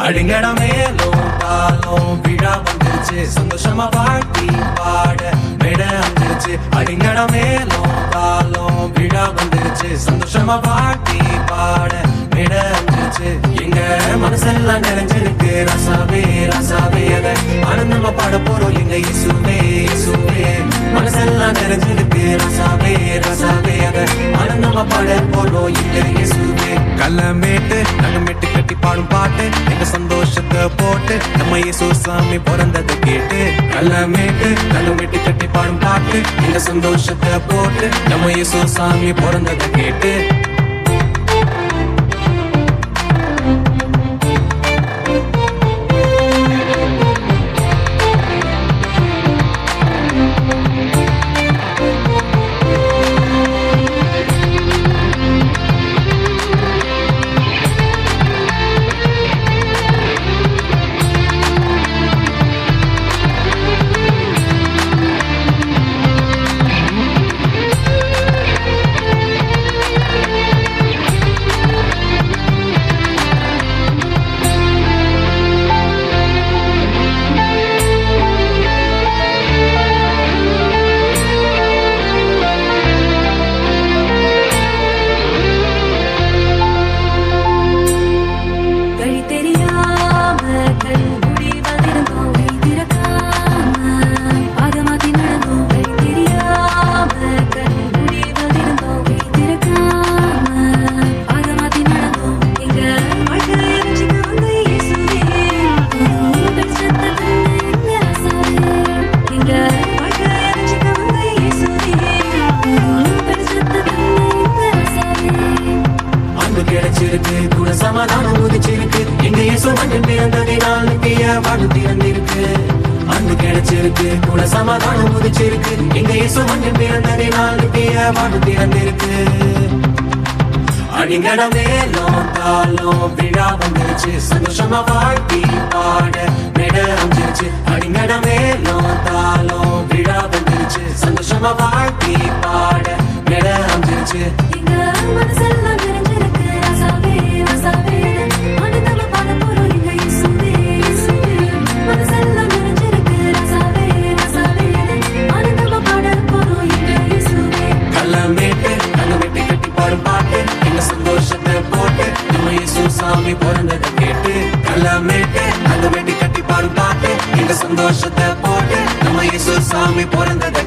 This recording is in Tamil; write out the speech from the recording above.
அடிங்கட மேலும் காலம் விழா வந்துருச்சு, சந்தோஷமா வாழ்த்தி பாட மேட அமைஞ்சிருச்சு. அடிங்கட மேலும் காலம் விழா வந்துருச்சு, சந்தோஷமா வாழ்த்தி பாட மேட அமைஞ்சிருச்சு. எங்க மனசெல்லாம் நிறைஞ்சிருக்கு ரசாவே ரசாவே, அத ஆனந்தமா பாட போறோம் எங்க இயேசுவே இயேசுவே. மனசெல்லாம் நிறைஞ்சிருக்கு ரசாவே ரசாவே, அத ஆனந்தமா பாட போறோம் எங்க இயேசுவே. கல்லமேட்டு நகமேட்டு கட்டி பாடும் பாட்டு எங்க சந்தோஷத்தை போட்டு நம்ம இயேசு சாமி பிறந்ததை கேட்டு. கல்லமேட்டு நகமேட்டு கட்டி பாடும் பாட்டு எங்க சந்தோஷத்தை போட்டு நம்ம இயேசு சாமி பிறந்ததை கேட்டு. கூட சமாதானம் உதிச்சிருக்கு எங்க இயேசு மண்ணில் பிறந்ததினால் நித்திய வாழ்வு திறந்திருக்கு. அன்பு கிடைச்சிருக்கு கூட சமாதானம் உதிச்சிருக்கு எங்க இயேசு மண்ணில் பிறந்ததினால் நித்திய வாழ்வு திறந்திருக்கு. அடிங்கட மேலும் தாளம் விழா வந்துருச்சு, சந்தோஷமா வாழ்த்தி பாட மேட அமைஞ்சிருச்சு. அடிங்கட மேலும் தாளம் விழா வந்துருச்சு, சந்தோஷமா வாழ்த்தி பாட மேட அமைஞ்சிருச்சு. சாமி பிறந்ததை கேட்டு. கல்லமேட்டு அந்த வெட்டி கட்டி பாடும் பாட்டு எங்க சந்தோஷத்தை போட்டு நம்ம இயேசு சாமி பிறந்ததை